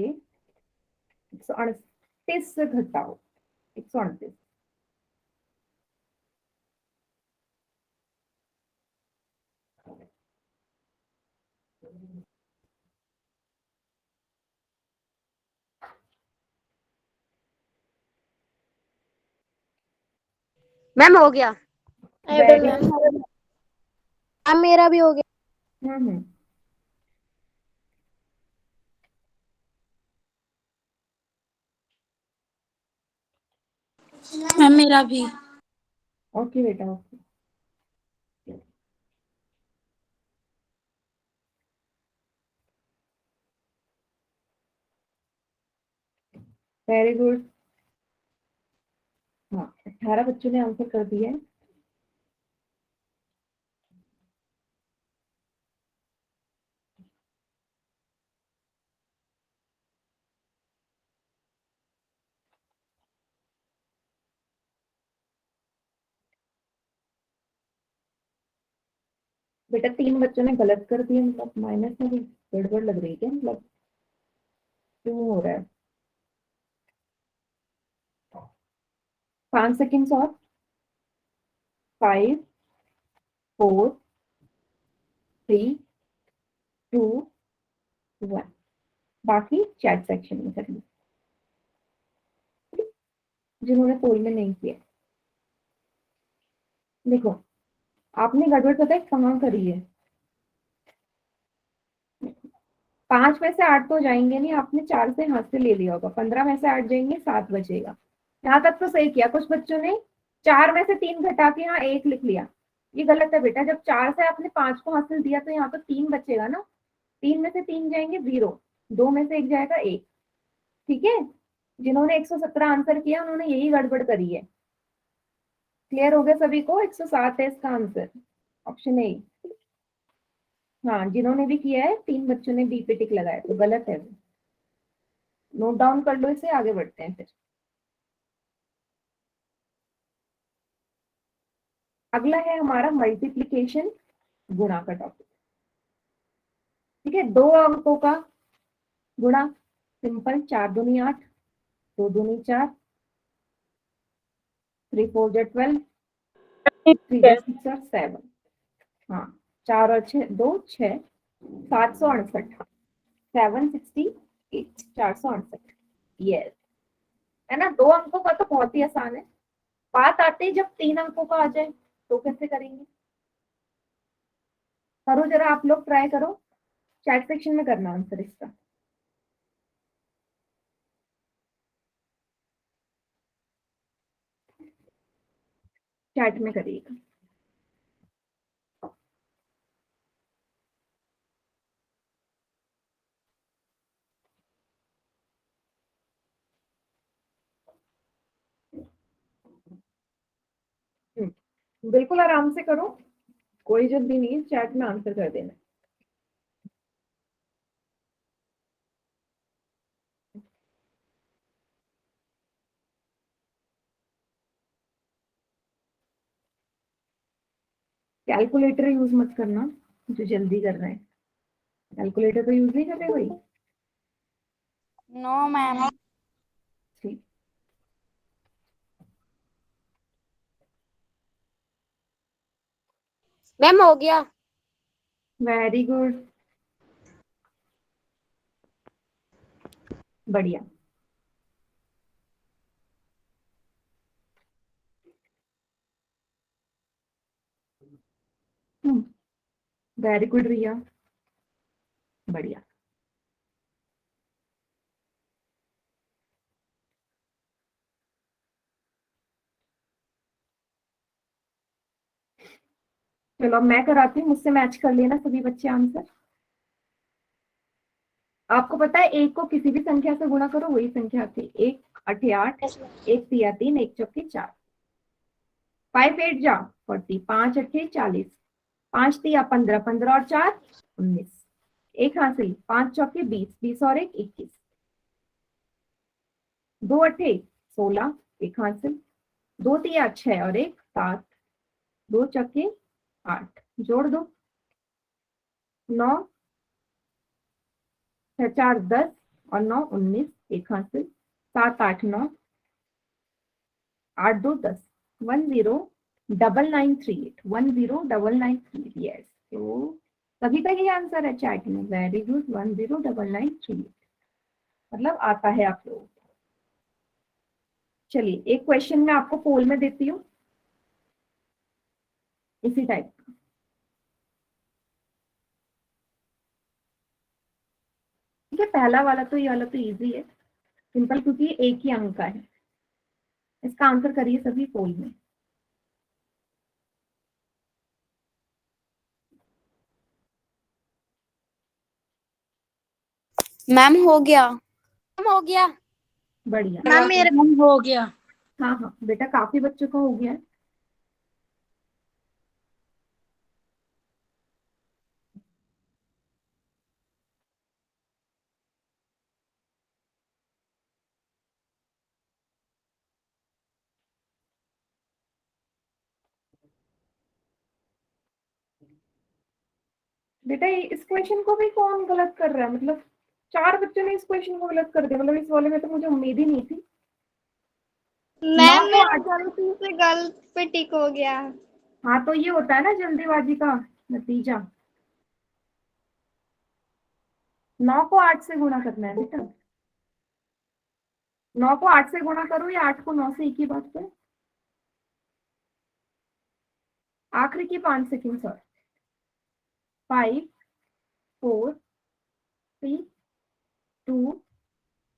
138 घटाओ 138। मैम हो गया। वेरी मैम मेरा भी हो गया। हम्म। मैम मेरा भी। ओके बेटा, ओके। Very good. हाँ, 18 बच्चों ने आंसर कर दिया है। बेटा 3 बच्चों ने गलत कर दिया, मतलब माइनस में भी गड़बड़ लग रही है क्या, मतलब क्यों हो रहा है? 5 सेकेंड्स और। 5 4 3 2 1। बाकी चैट सेक्शन में करना, जिन्होंने पोल में नहीं किया। देखो आपने गड़बड़ पता है कहाँ करी है? 5 में से 8 तो जाएंगे नहीं, आपने 4 से हाथ से ले लिया होगा। 15 में से 8 जाएंगे, 7 बचेगा। यहाँ तक तो सही किया। कुछ बच्चों ने 4 में से 3 घटा के यहाँ 1 लिख लिया, ये गलत है बेटा। जब 4 से आपने 5 को हासिल दिया तो यहाँ तो 3 बचेगा ना। 3 में से 3 जाएंगे 0, 2 में से 1 जाएगा 1। ठीक है, जिन्होंने 117 आंसर किया उन्होंने यही गड़बड़ करी है। क्लियर हो गया सभी को? 107 है इसका आंसर, ऑप्शन ए। हाँ, जिन्होंने भी किया है 3 बच्चों ने बी पे टिक लगाया, तो गलत है वो। नोट डाउन कर लो इसे, आगे बढ़ते हैं फिर। अगला है हमारा मल्टीप्लीकेशन, गुणा का टॉपिक। ठीक है, 2 अंकों का गुणा, सिंपल। 4 दूनी 8, 2 दूनी 4, 3 4 जा 12, 3 जा 6 और 7। हाँ, 4 और 6 2 6, 768, 768, 468। यस, है ना। 2 अंकों का तो बहुत ही आसान है। बात आते ही जब 3 अंकों का आ जाए तो कैसे करेंगे? करो जरा आप लोग, ट्राई करो। चैट सेक्शन में करना आंसर इसका। चैट में करिएगा। बिल्कुल आराम से करो, कोई जल्दी नहीं, चैट में आंसर कर देना। कैलकुलेटर यूज मत करना जो जल्दी कर रहे हैं। कैलकुलेटर तो यूज नहीं कर रहे भाई? No ma'am. ठीक, मैम हो गया। वेरी गुड, बढ़िया। वेरी गुड रिया, बढ़िया। चलो अब मैं कराती हूँ, मुझसे मैच कर लेना सभी बच्चे आंसर। आपको पता है एक को किसी भी संख्या से गुणा करो वही संख्या आती है। 1 8 8, 1 3 3, 1 4 4, 5 8 जा 40, 5 8 40, 5 3 15, 15 और 4 19, एक हासिल। 5 चौके 20, 20 और 1 21, 2 अट्ठे 16, एक हासिल। 2 तिया 6 और 1 7, 2 चौके 8, जोड़ दो। 9 6 4 10 और 9 19, एक हासिल। 7 8 9, 8 2 10, 109938, 109938। यस, तो सभी का यही आंसर है चैट में। वेरी गुड, 109938 मतलब आता है आप लोगों को। चलिए एक क्वेश्चन मैं आपको पोल में देती हूँ इसी टाइप का। ठीक है, पहला वाला तो, ये वाला तो इजी है, सिंपल, क्योंकि ये एक ही अंक का है। इसका आंसर करिए सभी पोल में। मैम हो गया। मैम हो गया। बढ़िया। मैम मेरा हो गया। हाँ हाँ बेटा, काफी बच्चों का हो गया है। बेटा इस क्वेश्चन को भी कौन गलत कर रहा है? मतलब 4 बच्चों ने इस क्वेश्चन को गलत कर दिया, मतलब इस वाले में तो मुझे उम्मीद ही नहीं थी। मैम 9 को मेरा 8, गलती से गलत पे टिक हो गया। हाँ तो ये होता है ना जल्दीबाजी का नतीजा। 9 को 8 से गुणा करना है बेटा। 9 को 8 से गुणा करो या 8 को 9 से, एक ही बात है। आखिरी की 5 सेकंड, सर 5 4 3 2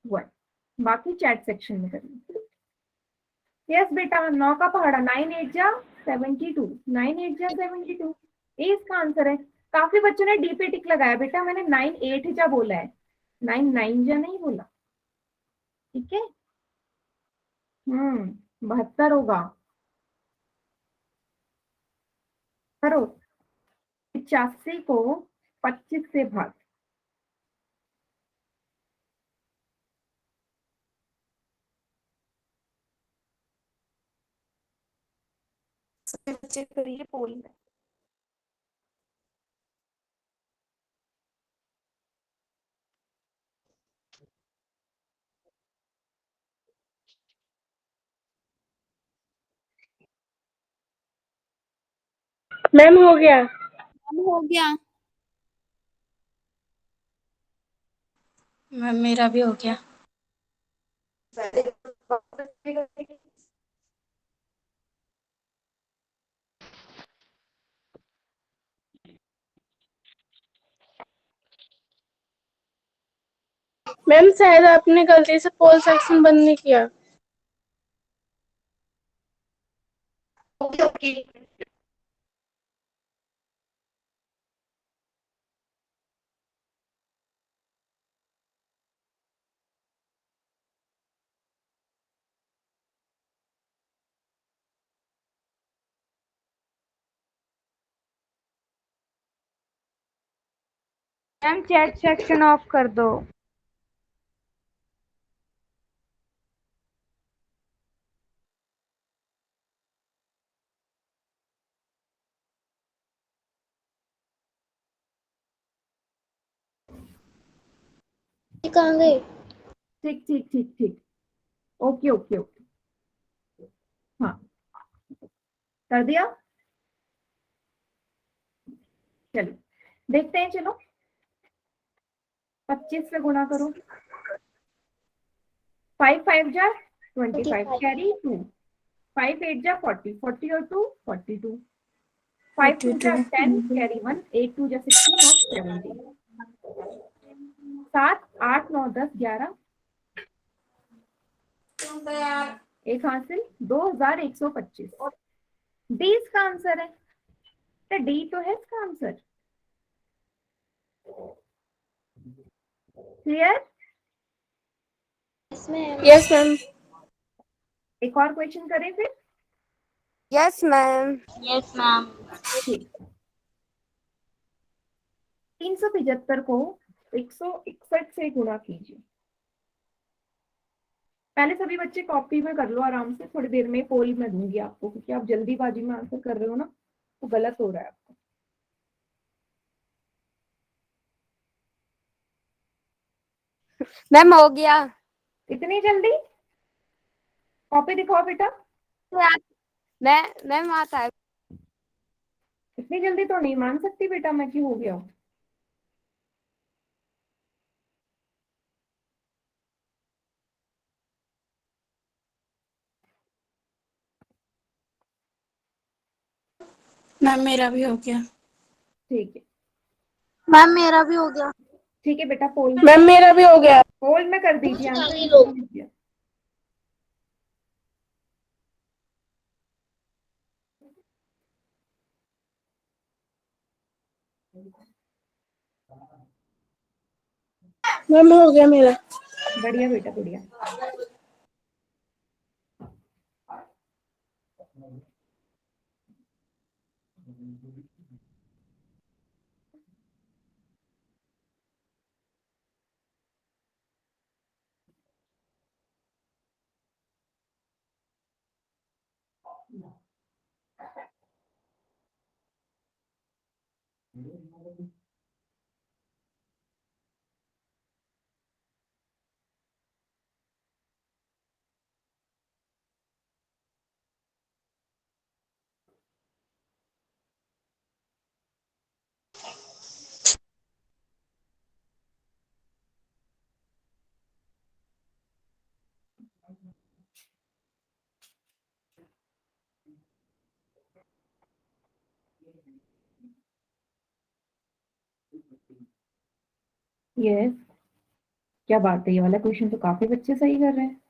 1। बाकी चैट सेक्शन में करना। यस बेटा, 9 का पहाड़ा 9 8 जा 72, 9 8 जा 72, ये इसका आंसर है। काफी बच्चों ने डी पे टिक लगाया बेटा, मैंने 9 8 जा बोला है, 9 9 जा नहीं बोला। ठीक है, 72 होगा। करो, 85 को 25 से भाग। बच्चे करिए पोल में। मैम हो गया। हो गया। मैम मेरा भी हो गया। मैम शायद आपने गलती से पोल सेक्शन बंद नहीं किया। मैम चैट सेक्शन ऑफ कर दो। कहाँ गए? ठीक ठीक ठीक ठीक, ओके ओके ओके, हाँ कर दिया। चलो देखते हैं, चलो 25 से गुणा करो। 5 5 जा 25 कैरी 2, 5 8 जा 40, 40 और 2 42, 5 2 जा 10 कैरी 1, 8 2 जा 16 और 17, 7 8 9 10 11, एक हासिल 2125। डी इसका आंसर है, तो डी तो है इसका आंसर। क्लियर? Yes ma'am. एक और क्वेश्चन करें फिर। Yes ma'am. Yes ma'am. ठीक, 375 को 161 से गुणा कीजिए। पहले सभी बच्चे कॉपी में कर लो आराम से, थोड़ी देर में पोल में दूंगी आपको, क्योंकि आप जल्दीबाजी में आंसर कर रहे हो ना, तो गलत हो रहा है आपको। मैम हो गया। इतनी जल्दी? कॉपी दिखाओ बेटा। मैम आता है। इतनी जल्दी तो नहीं मान सकती बेटा मैं कि हो गया। मैम मेरा भी हो गया। ठीक है, मैम मेरा भी हो गया। ठीक है बेटा, पोल मैम मेरा भी हो गया। पोल में कर दीजिए निकालिए लो। आंसर। मैम हो गया मेरा। बढ़िया बेटा बढ़िया। यस, क्या बात है, ये वाला क्वेश्चन तो काफी बच्चे सही कर रहे हैं।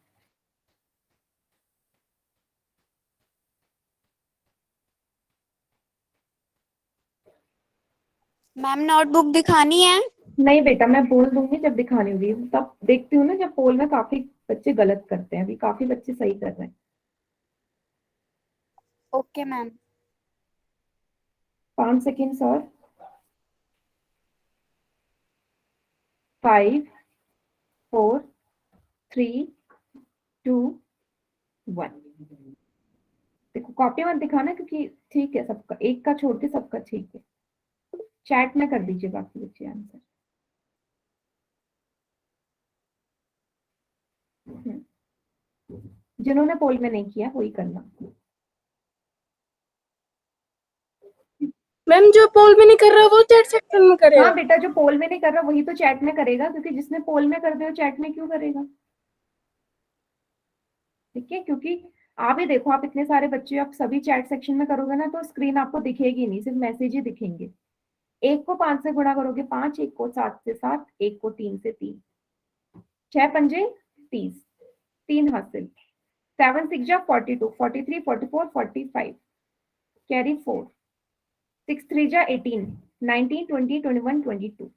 मैम नोटबुक दिखानी है? नहीं बेटा, मैं बोल दूंगी जब दिखानी होगी, तब देखती हूँ ना, जब पोल में काफी बच्चे गलत करते हैं, अभी काफी बच्चे सही कर रहे हैं। Okay ma'am. 5 सेकेंड्स और। 5, 4, 3, 2, 1। देखो कॉपी मत दिखाना, क्योंकि ठीक है सबका, एक का छोड़ के सबका ठीक है। चैट में कर दीजिए बाकी बच्चे आंसर। जिन्होंने पोल में नहीं किया वही करना। मैम जो पोल में नहीं कर रहा वो चैट सेक्शन में करेगा। हाँ बेटा, जो पोल में नहीं कर रहा वही तो चैट में करेगा, क्योंकि जिसने पोल में कर दिया चैट में क्यों करेगा? ठीक है, क्योंकि आप ही देखो, आप इतने सारे बच्चे, आप सभी चैट सेक्शन में करोगे ना तो स्क्रीन आपको दिखेगी नहीं, सिर्फ मैसेज ही दिखेंगे। एक को 5 से गुणा करोगे 5, एक को 7 से 7, एक को 3 से 3, 6 पंजे 30, 3 हासिल। 7 6 जा 42, 43, 44, 45, कैरी 4, 6 3 जा 18, 19, 20, 21, 22,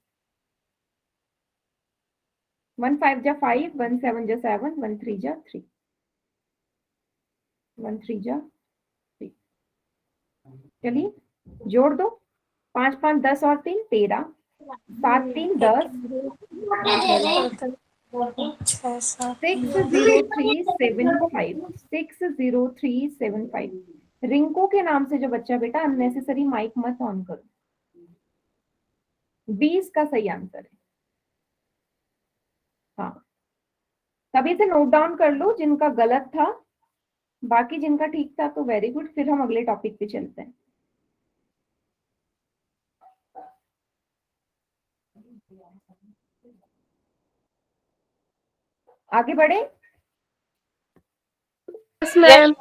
1 5 जा 5, 1 7 जा 7, 1 3 जा 3, 1 3 जा 3। चलिए जोड़ दो, 5 5 10 और 3 13, 7 3 10, 60375, 60375। रिंकू के नाम से जो बच्चा, बेटा अननेसेसरी माइक मत ऑन करो। 20 का सही आंसर है। हाँ, तभी से नोट डाउन कर लो जिनका गलत था, बाकी जिनका ठीक था तो वेरी गुड, फिर हम अगले टॉपिक पे चलते हैं। आगे बढ़े। Yes ma'am.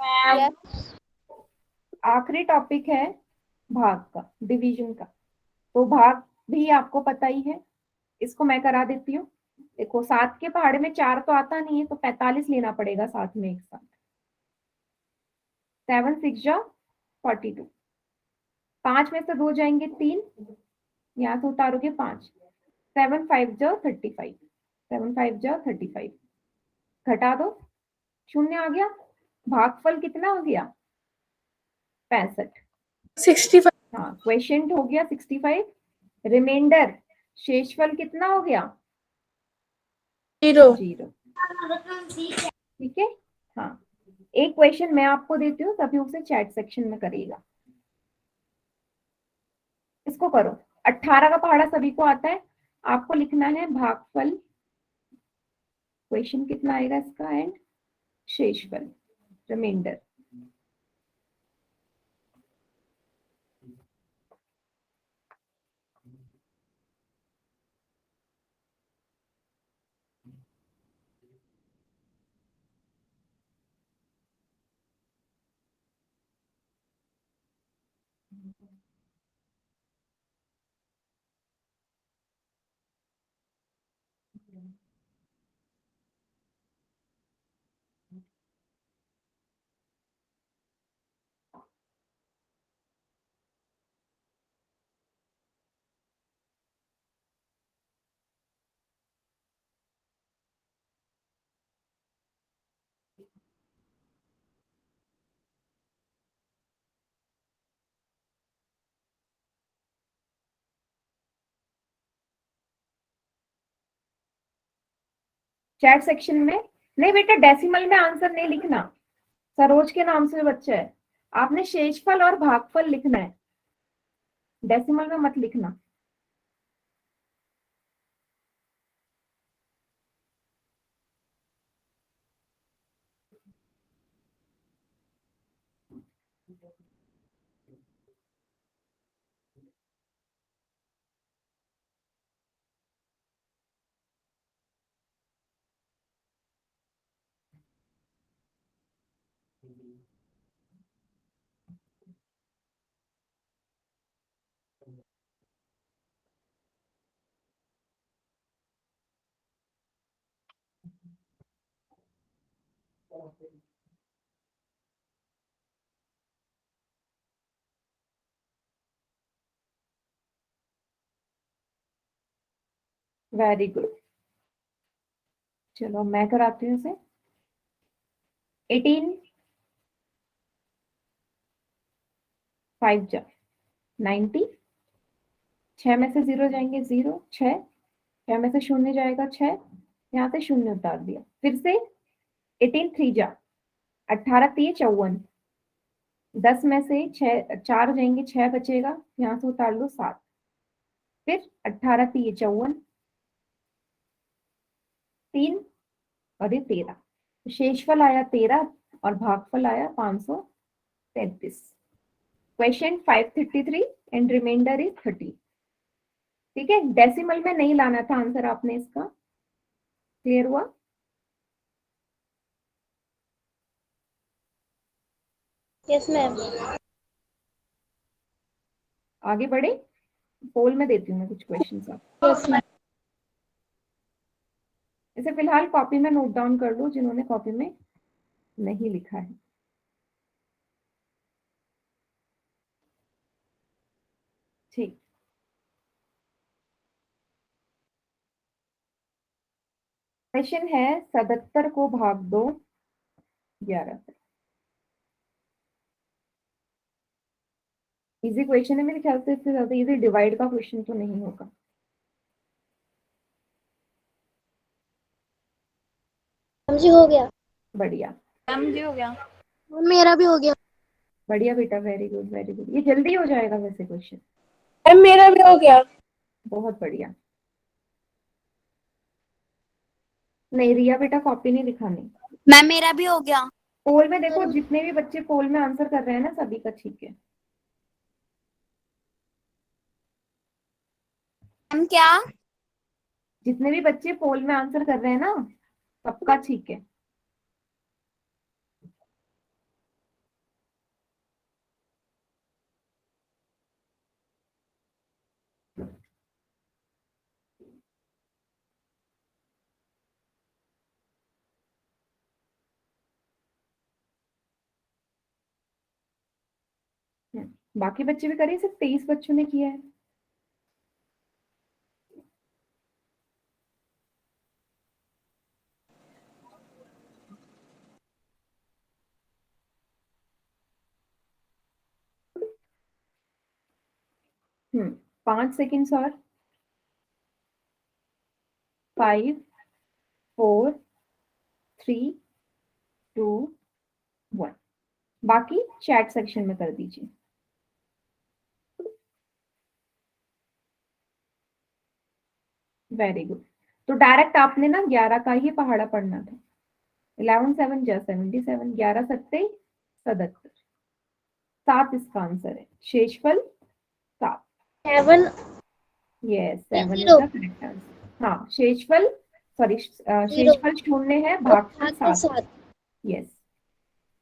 आखिरी टॉपिक है भाग का, डिवीजन का। तो भाग भी आपको पता ही है, इसको मैं करा देती हूँ। देखो 7 के पहाड़े में 4 तो आता नहीं है, तो 45 लेना पड़ेगा साथ में एक साथ। 7 6 जा 42, 5 में से 2 जाएंगे 3, यहाँ से उतारोगे 5, 7 5 जा 35, 7 5 जा 35, घटा दो, शून्य आ गया। भागफल कितना हो गया? 65। 65। हाँ, क्वेश्चन हो गया 65। रिमाइंडर शेषफल कितना हो गया? 0। 0। ठीक है। हाँ, एक क्वेश्चन मैं आपको देती हूँ, सभी उसे चैट सेक्शन में करिएगा। इसको करो। 18 का पहाड़ा सभी को आता है, आपको लिखना है भागफल, क्वेश्चन कितना आएगा इसका, एंड शेषफल, रिमाइंडर। चैट सेक्शन में नहीं बेटा, डेसिमल में आंसर नहीं लिखना। सरोज के नाम से बच्चा है, आपने शेषफल और भागफल लिखना है, डेसिमल में मत लिखना। Very good. चलो मैं कराती हूँ इसे। 18 5 जा 90, 6 में से 0 जाएंगे 0, 6 में से शून्य जाएगा 6, यहाँ से शून्य उतार दिया। फिर से 18 3 जा 18 3 54, 10 में से 6 4 जाएंगे 6 बचेगा, यहाँ से उतार लो 7। फिर 18 3 54, 3 और ये 13, शेषफल आया 13 और भागफल आया 533। Quotient 533 and remainder is 30। ठीक है, डेसिमल में नहीं लाना था आंसर आपने इसका। क्लियर हुआ? Yes ma'am. आगे बढ़े, पोल में देती हूँ मैं कुछ क्वेश्चन आप। Yes ma'am. इसे फिलहाल कॉपी में नोट डाउन कर लो जिन्होंने कॉपी में नहीं लिखा है। ठीक, क्वेश्चन है 77 को भाग दो 11 से। इजी क्वेश्चन है मेरे ख्याल से, इससे ज्यादा इजी डिवाइड का क्वेश्चन तो नहीं होगा। समझी हो गया। बढ़िया समझी हो गया। मेरा भी हो गया। बढ़िया बेटा, वेरी गुड वेरी गुड। ये जल्दी हो जाएगा वैसे क्वेश्चन। मैम मेरा भी हो गया। बहुत बढ़िया। नहीं रिया बेटा, कॉपी नहीं दिखानी। मैम मेरा भी हो गया। पोल में देखो, जितने भी बच्चे पोल में आंसर कर रहे हैं ना, सभी का ठीक है। मैम क्या? जितने भी बच्चे पोल में आंसर कर रहे हैं ना, सबका ठीक है। बाकी बच्चे भी करें, सिर्फ 23 बच्चों ने किया है। हम्म 5 सेकेंड्स और। 5 4 3 2 1। बाकी चैट सेक्शन में कर दीजिए। Very good. तो डायरेक्ट आपने ना 11 का ही पहाड़ा पढ़ना था। 11 7 जा 77, 11 सत्ते 77, 7 इसका आंसर है। शेषफल 7। 7 yes 7 is 0 the correct answer. हाँ शेषफल, सॉरी 0 शेषफल 0 है, और भागफल भागफल 7। 7। यस,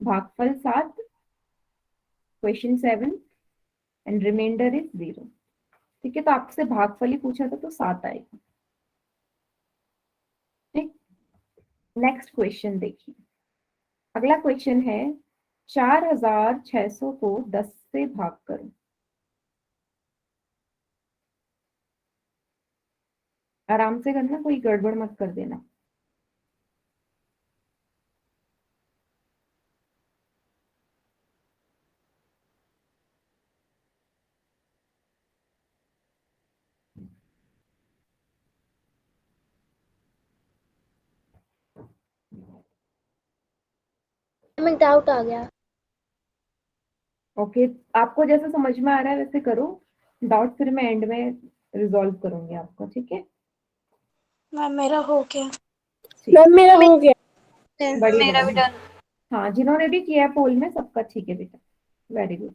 भागफल 7। Quotient 7 and remainder is 0। ठीक है, तो आपसे भागफल ही पूछा था तो 7 आएगा। ठीक, नेक्स्ट क्वेश्चन देखिए। अगला क्वेश्चन है 4600 को 10 से भाग करो। आराम से करना, कोई गड़बड़ मत कर देना। में डाउट आ गया। ओके, आपको जैसा समझ में आ रहा है वैसे करो। डाउट फिर मैं एंड में रिजॉल्व करूंगी आपको। ठीक है, मैम मेरा हो गया। ठीक। मैम मेरा हो गया। बढ़िया मेरा भी बढ़िया। डन। हाँ, जिन्होंने भी किया है पोल में सबका ठीक है बेटा। Very good.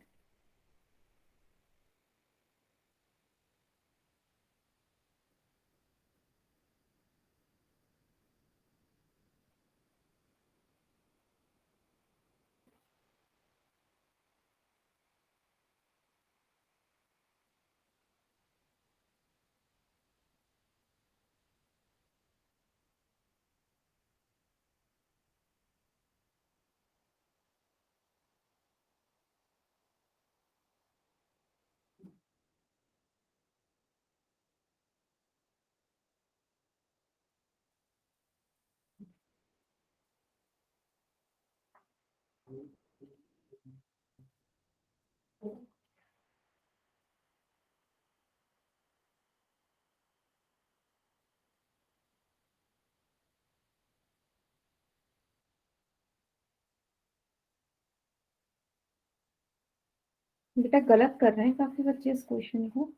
बेटा गलत कर रहे हैं काफी बच्चे इस क्वेश्चन को।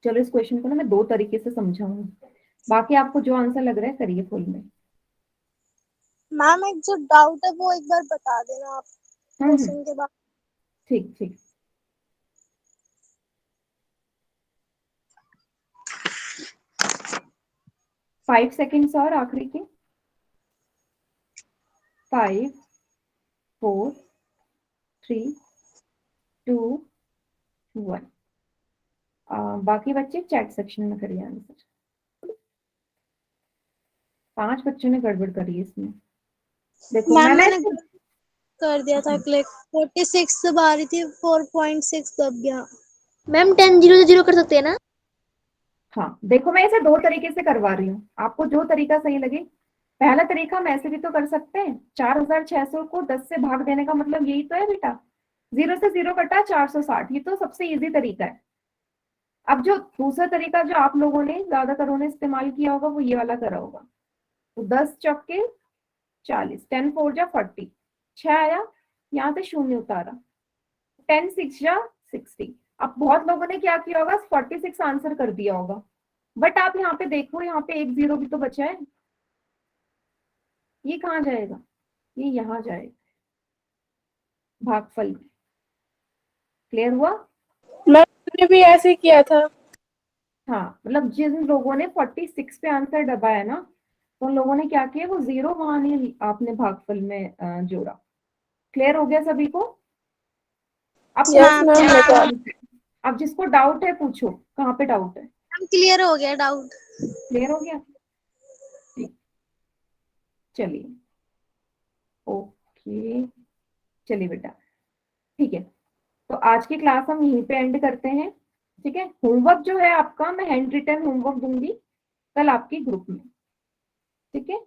चलो इस क्वेश्चन को ना मैं 2 तरीके से समझाऊंगी, बाकी आपको जो आंसर लग रहा है करिए फुल में। मैम एक जो डाउट है वो एक बार बता देना आप क्वेश्चन के बाद। ठीक ठीक। फाइव सेकेंड्स और आखिरी के। 5 4 3 2 1। बाकी बच्चे चैट सेक्शन में करिए आंसर। 5 बच्चों ने गड़बड़ करी है इसमें। देखो मैम मैंने मैंने कर दिया था क्लिक, 46 दबा रही थी, 4.6 दब गया। मैम 10 0 से 0 कर सकते हैं ना? हाँ देखो मैं इसे 2 तरीके से करवा रही हूँ, आपको जो तरीका सही लगे। पहला तरीका हम ऐसे भी तो कर सकते हैं, 4600 को 10 से भाग देने का मतलब यही तो है बेटा, 0 से 0 कटा 460, ये तो सबसे इजी तरीका है। अब जो दूसरा तरीका जो आप लोगों ने ज्यादातर ने इस्तेमाल किया होगा वो ये वाला करा होगा। तो 10 चौके 40, 10 4 जा 40, 6 आया, यहाँ से 0 उतारा, 10 6 जा 60। अब बहुत लोगों ने क्या किया होगा, 46 आंसर कर दिया होगा, बट आप यहाँ पे देखो, यहाँ पे एक 0 भी तो बचा है, ये कहाँ जाएगा, ये यहाँ जाएगा भागफल में। क्लियर हुआ? मैंने भी ऐसे ही किया था। हाँ मतलब जिन लोगों ने 46 पे आंसर दबाया ना, तो उन लोगों ने क्या किया, वो 0 वहां नहीं आपने भागफल में जोड़ा। क्लियर हो गया सभी को? अब यस मैम। अब जिसको डाउट है पूछो, कहाँ पे डाउट है? मैम क्लियर हो गया डाउट। क्लियर हो गया? ठीक, चलिए ओके, चलिए बेटा ठीक है। तो आज की क्लास हम यहीं पे एंड करते हैं, ठीक है। होमवर्क जो है आपका मैं हैंड रिटन होमवर्क दूंगी कल आपके ग्रुप में, ठीक है।